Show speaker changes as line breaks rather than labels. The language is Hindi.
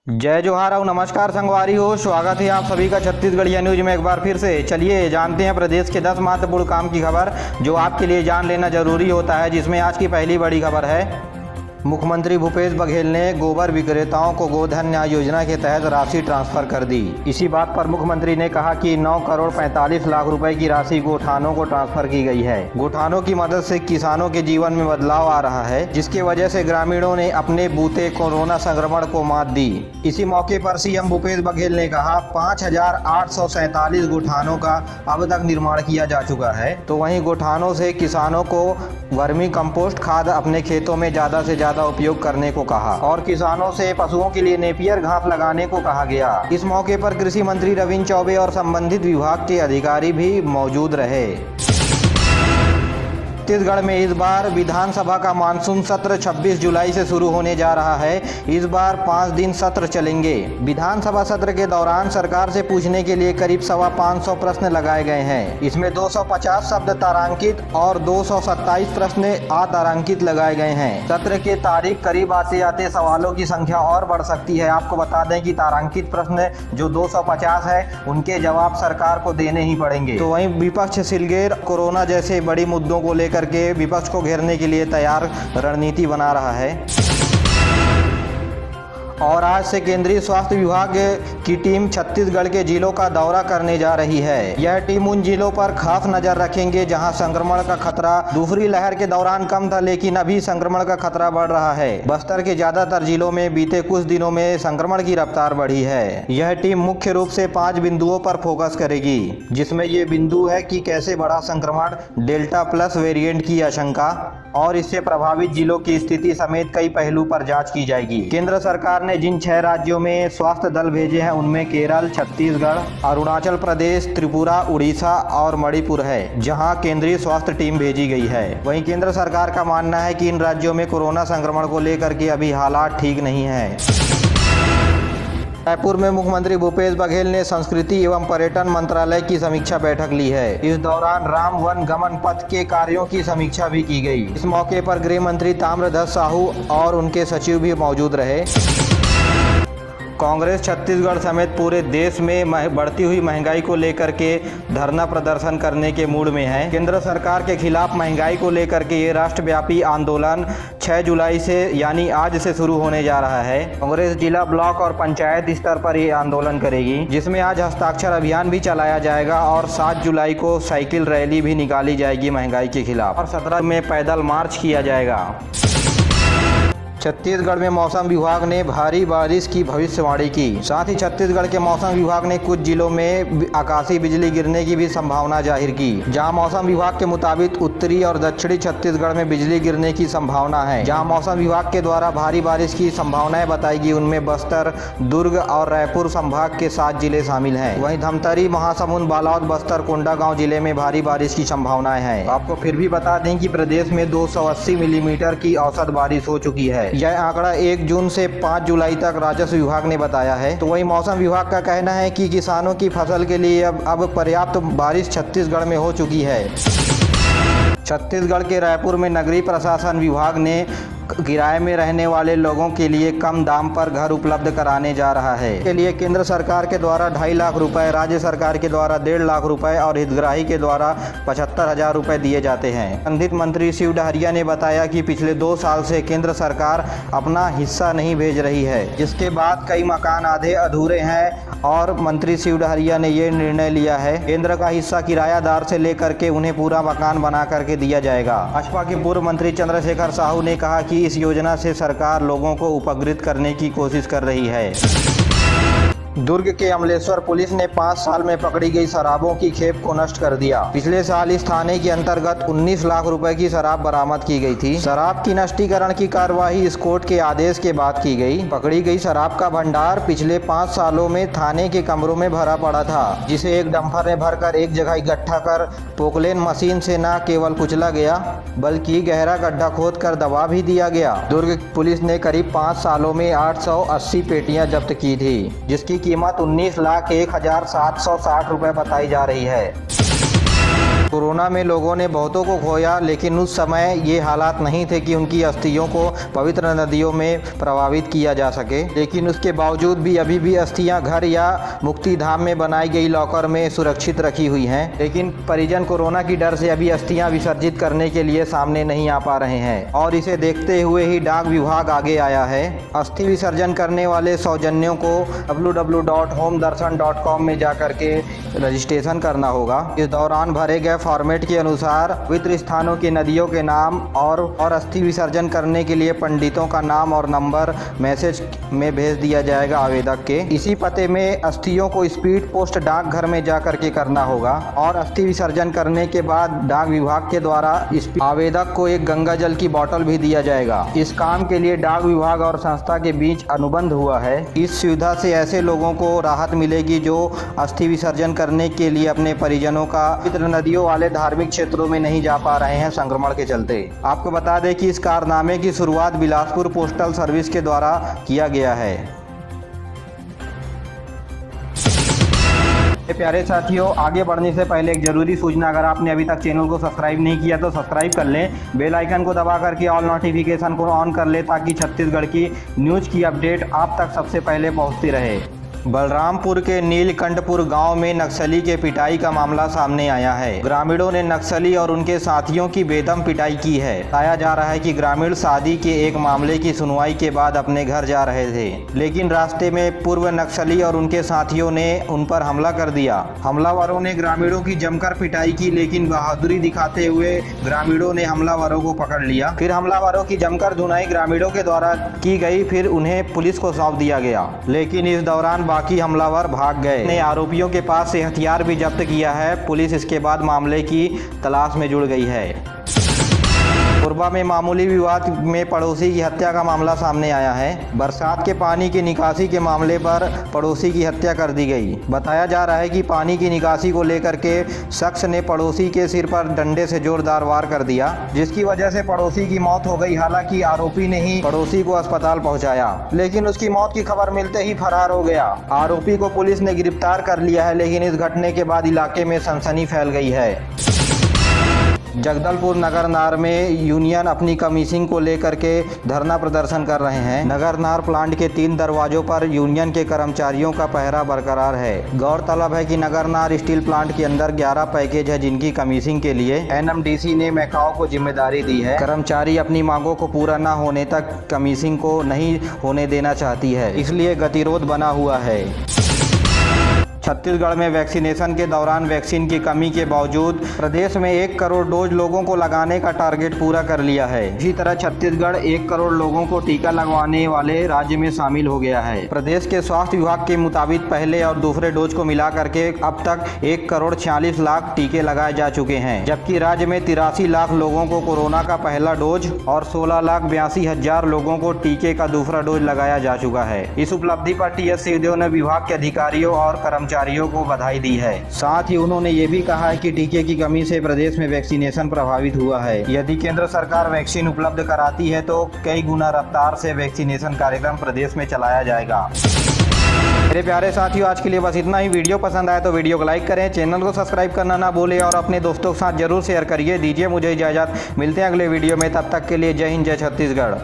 जय जोहार और नमस्कार संगवारी हो। स्वागत है आप सभी का छत्तीसगढ़िया न्यूज में एक बार फिर से। चलिए जानते हैं प्रदेश के 10 महत्वपूर्ण काम की खबर जो आपके लिए जान लेना जरूरी होता है, जिसमें आज की पहली बड़ी खबर है। मुख्यमंत्री भूपेश बघेल ने गोबर विक्रेताओं को गोधन न्याय योजना के तहत राशि ट्रांसफर कर दी। इसी बात पर मुख्यमंत्री ने कहा कि 9 करोड़ 45 लाख रुपए की राशि गोठानों को ट्रांसफर की गई है। गोठानों की मदद से किसानों के जीवन में बदलाव आ रहा है, जिसके वजह से ग्रामीणों ने अपने बूते कोरोना संक्रमण को मात दी। इसी मौके पर सीएम भूपेश बघेल ने कहा 5847 गोठानों का अब तक निर्माण किया जा चुका है। तो वहीं गोठानों से किसानों को वर्मी कंपोस्ट खाद अपने खेतों में ज्यादा से ज्यादा उपयोग करने को कहा और किसानों से पशुओं के लिए नेपियर घास लगाने को कहा गया। इस मौके पर कृषि मंत्री रविंद्र चौबे और संबंधित विभाग के अधिकारी भी मौजूद रहे। छत्तीसगढ़ में इस बार विधानसभा का मानसून सत्र 26 जुलाई से शुरू होने जा रहा है। इस बार 5 दिन सत्र चलेंगे। विधानसभा सत्र के दौरान सरकार से पूछने के लिए करीब 550 प्रश्न लगाए गए हैं। इसमें 250 शब्द तारांकित और 227 प्रश्न अतारांकित लगाए गए हैं। सत्र के तारीख करीब आते आते सवालों की संख्या और बढ़ सकती है। आपको बता दें कि तारांकित प्रश्न जो 250 है उनके जवाब सरकार को देने ही पड़ेंगे। तो वहीं विपक्ष सिलगेर कोरोना जैसे बड़ी मुद्दों को लेकर के विपक्ष को घेरने के लिए तैयार रणनीति बना रहा है। और आज से केंद्रीय स्वास्थ्य विभाग की टीम छत्तीसगढ़ के जिलों का दौरा करने जा रही है। यह टीम उन जिलों पर खास नजर रखेंगे जहां संक्रमण का खतरा दूसरी लहर के दौरान कम था, लेकिन अभी संक्रमण का खतरा बढ़ रहा है। बस्तर के ज्यादातर जिलों में बीते कुछ दिनों में संक्रमण की रफ्तार बढ़ी है। यह टीम मुख्य रूप से 5 बिंदुओं पर फोकस करेगी, जिसमें ये बिंदु है कि कैसे बढ़ा संक्रमण, डेल्टा प्लस वेरिएंट की आशंका और इससे प्रभावित जिलों की स्थिति समेत कई पहलू पर जांच की जाएगी। केंद्र सरकार ने जिन 6 राज्यों में स्वास्थ्य दल भेजे हैं उनमें केरल, छत्तीसगढ़, अरुणाचल प्रदेश, त्रिपुरा, उड़ीसा और मणिपुर है, जहां केंद्रीय स्वास्थ्य टीम भेजी गई है। वहीं केंद्र सरकार का मानना है कि इन राज्यों में कोरोना संक्रमण को लेकर के अभी हालात ठीक नहीं है। रायपुर में मुख्यमंत्री भूपेश बघेल ने संस्कृति एवं पर्यटन मंत्रालय की समीक्षा बैठक ली है। इस दौरान राम वन गमन पथ के कार्यों की समीक्षा भी की गई। इस मौके पर गृह मंत्री ताम्रध्वज साहू और उनके सचिव भी मौजूद रहे। कांग्रेस छत्तीसगढ़ समेत पूरे देश में बढ़ती हुई महंगाई को लेकर के धरना प्रदर्शन करने के मूड में है। केंद्र सरकार के खिलाफ महंगाई को लेकर के ये राष्ट्रव्यापी आंदोलन 6 जुलाई से यानी आज से शुरू होने जा रहा है। कांग्रेस जिला, ब्लॉक और पंचायत स्तर पर ये आंदोलन करेगी, जिसमें आज हस्ताक्षर अभियान भी चलाया जाएगा और 7 जुलाई को साइकिल रैली भी निकाली जाएगी महंगाई के खिलाफ और 17 में पैदल मार्च किया जाएगा। छत्तीसगढ़ में मौसम विभाग ने भारी बारिश की भविष्यवाणी की। साथ ही छत्तीसगढ़ के मौसम विभाग ने कुछ जिलों में आकाशीय बिजली गिरने की भी संभावना जाहिर की। जहां मौसम विभाग के मुताबिक उत्तरी और दक्षिणी छत्तीसगढ़ में बिजली गिरने की संभावना है। जहां मौसम विभाग के द्वारा भारी बारिश की संभावनाएं बताई गई, उनमें बस्तर, दुर्ग और रायपुर संभाग के 7 जिले शामिल हैं। वहीं धमतरी, महासमुंद, बालोद, बस्तर, कोंडागांव जिले में भारी बारिश की संभावनाएं हैं। आपको फिर भी बता दें कि प्रदेश में 280 मिलीमीटर की औसत बारिश हो चुकी है। यह आंकड़ा 1 जून से 5 जुलाई तक राजस्व विभाग ने बताया है। तो वहीं मौसम विभाग का कहना है कि किसानों की फसल के लिए अब पर्याप्त बारिश छत्तीसगढ़ में हो चुकी है। छत्तीसगढ़ के रायपुर में नगरीय प्रशासन विभाग ने किराए में रहने वाले लोगों के लिए कम दाम पर घर उपलब्ध कराने जा रहा है। इसके लिए केंद्र सरकार के द्वारा 2.5 लाख रुपए, राज्य सरकार के द्वारा 1.5 लाख रुपए और हितग्राही के द्वारा 75,000 रुपए दिए जाते हैं। संबंधित मंत्री शिव डहरिया ने बताया कि पिछले 2 साल से केंद्र सरकार अपना हिस्सा नहीं भेज रही है, जिसके बाद कई मकान आधे अधूरे हैं और मंत्री शिव डहरिया ने ये निर्णय लिया है केंद्र का हिस्सा किरायादार से लेकर के उन्हें पूरा मकान बना करके दिया जाएगा। भाजपा के पूर्व मंत्री चंद्रशेखर साहू ने कहा कि इस योजना से सरकार लोगों को उपकृत करने की कोशिश कर रही है। दुर्ग के अमलेश्वर पुलिस ने 5 साल में पकड़ी गई शराबों की खेप को नष्ट कर दिया। पिछले साल इस थाने के अंतर्गत 19 लाख रुपए की शराब बरामद की गई थी। शराब की नष्टीकरण की कार्यवाही इस कोर्ट के आदेश के बाद की गई। पकड़ी गई शराब का भंडार पिछले 5 सालों में थाने के कमरों में भरा पड़ा था, जिसे एक डंपर में भरकर एक जगह इकट्ठा कर पोकलेन मशीन से न केवल कुचला गया बल्कि गहरा गड्ढा खोद कर दबा भी दिया गया। दुर्ग पुलिस ने करीब 5 सालों में 880 पेटियां जब्त की थी, जिसकी कीमत 19,01,760 रुपए बताई जा रही है। कोरोना में लोगों ने बहुतों को खोया, लेकिन उस समय ये हालात नहीं थे कि उनकी अस्थियों को पवित्र नदियों में प्रभावित किया जा सके। लेकिन उसके बावजूद भी अभी भी अस्थियां घर या मुक्ति धाम में बनाई गई लॉकर में सुरक्षित रखी हुई हैं। लेकिन परिजन कोरोना की डर से अभी अस्थियां विसर्जित करने के लिए सामने नहीं आ पा रहे हैं और इसे देखते हुए ही डाक विभाग आगे आया है। अस्थि विसर्जन करने वाले सौजन्यों को www.homedarshan.com में जाकर के रजिस्ट्रेशन करना होगा। इस दौरान भरे गए फॉर्मेट के अनुसार पवित्र स्थानों की नदियों के नाम और अस्थि विसर्जन करने के लिए पंडितों का नाम और नंबर मैसेज में भेज दिया जाएगा आवेदक के। इसी पते में अस्थियों को स्पीड पोस्ट डाकघर में जाकर के करना होगा और अस्थि विसर्जन करने के बाद डाक विभाग के द्वारा इस आवेदक को एक गंगा जल की बोतल भी दिया जाएगा। इस काम के लिए डाक विभाग और संस्था के बीच अनुबंध हुआ है। इस सुविधा से ऐसे लोगों को राहत मिलेगी जो अस्थि विसर्जन करने के लिए अपने परिजनों का पवित्र नदियों वाले धार्मिक क्षेत्रों में नहीं जा पा रहे हैं संक्रमण के चलते। आपको बता दें कि इस कारनामे की शुरुआत बिलासपुर पोस्टल सर्विस के द्वारा किया गया है। प्यारे साथियों, आगे बढ़ने से पहले एक जरूरी सूचना, अगर आपने अभी तक चैनल को सब्सक्राइब नहीं किया तो सब्सक्राइब कर लें, बेल आइकन को दबा करके ऑल नोटिफिकेशन को ऑन कर लें ताकि छत्तीसगढ़ की न्यूज़ की अपडेट आप तक सबसे पहले पहुंचती रहे। बलरामपुर के नीलकंठपुर गांव में नक्सली के पिटाई का मामला सामने आया है। ग्रामीणों ने नक्सली और उनके साथियों की बेदम पिटाई की है। बताया जा रहा है कि ग्रामीण शादी के एक मामले की सुनवाई के बाद अपने घर जा रहे थे, लेकिन रास्ते में पूर्व नक्सली और उनके साथियों ने उन पर हमला कर दिया। हमलावरों ने ग्रामीणों की जमकर पिटाई की, लेकिन बहादुरी दिखाते हुए ग्रामीणों ने हमलावरों को पकड़ लिया। फिर हमलावरों की जमकर धुनाई ग्रामीणों के द्वारा की गई, फिर उन्हें पुलिस को सौंप दिया गया। लेकिन इस दौरान बाकी हमलावर भाग गए। ने आरोपियों के पास से हथियार भी जब्त किया है। पुलिस इसके बाद मामले की तलाश में जुड़ गई है। कोरबा में मामूली विवाद में पड़ोसी की हत्या का मामला सामने आया है। बरसात के पानी की निकासी के मामले पर पड़ोसी की हत्या कर दी गई। बताया जा रहा है कि पानी की निकासी को लेकर के शख्स ने पड़ोसी के सिर पर डंडे से जोरदार वार कर दिया, जिसकी वजह से पड़ोसी की मौत हो गई। हालांकि आरोपी ने ही पड़ोसी को अस्पताल पहुंचाया, लेकिन उसकी मौत की खबर मिलते ही फरार हो गया। आरोपी को पुलिस ने गिरफ्तार कर लिया है, लेकिन इस घटने के बाद इलाके में सनसनी फैल गई है। जगदलपुर नगर नार में यूनियन अपनी कमीशन को लेकर के धरना प्रदर्शन कर रहे हैं। नगर नार प्लांट के 3 दरवाजों पर यूनियन के कर्मचारियों का पहरा बरकरार है। गौरतलब है कि नगर नार स्टील प्लांट के अंदर 11 पैकेज है जिनकी कमीशन के लिए NMDC ने मैकाओ को जिम्मेदारी दी है। कर्मचारी अपनी मांगों को पूरा न होने तक कमीशन को नहीं होने देना चाहती है, इसलिए गतिरोध बना हुआ है। छत्तीसगढ़ में वैक्सीनेशन के दौरान वैक्सीन की कमी के बावजूद प्रदेश में 1 करोड़ डोज लोगों को लगाने का टारगेट पूरा कर लिया है। इसी तरह छत्तीसगढ़ 1 करोड़ लोगों को टीका लगवाने वाले राज्य में शामिल हो गया है। प्रदेश के स्वास्थ्य विभाग के मुताबिक पहले और दूसरे डोज को मिला करके अब तक 1 करोड़ 46 लाख टीके लगाए जा चुके हैं, जबकि राज्य में 83 लाख लोगों को कोरोना का पहला डोज और 16,82,000 लोगों को टीके का दूसरा डोज लगाया जा चुका है। इस उपलब्धि पर TS सिंहदेव ने विभाग के अधिकारियों और कर्मचारियों को बधाई दी है। साथ ही उन्होंने ये भी कहा है कि टीके की कमी से प्रदेश में वैक्सीनेशन प्रभावित हुआ है। यदि केंद्र सरकार वैक्सीन उपलब्ध कराती है तो कई गुना रफ्तार से वैक्सीनेशन कार्यक्रम प्रदेश में चलाया जाएगा। मेरे प्यारे साथियों, आज के लिए बस इतना ही। वीडियो पसंद आए तो वीडियो को लाइक करें, चैनल को सब्सक्राइब करना ना भूलें और अपने दोस्तों के साथ जरूर शेयर करिए। दीजिए मुझे इजाज़त, मिलते हैं अगले वीडियो में। तब तक के लिए जय हिंद, जय छत्तीसगढ़।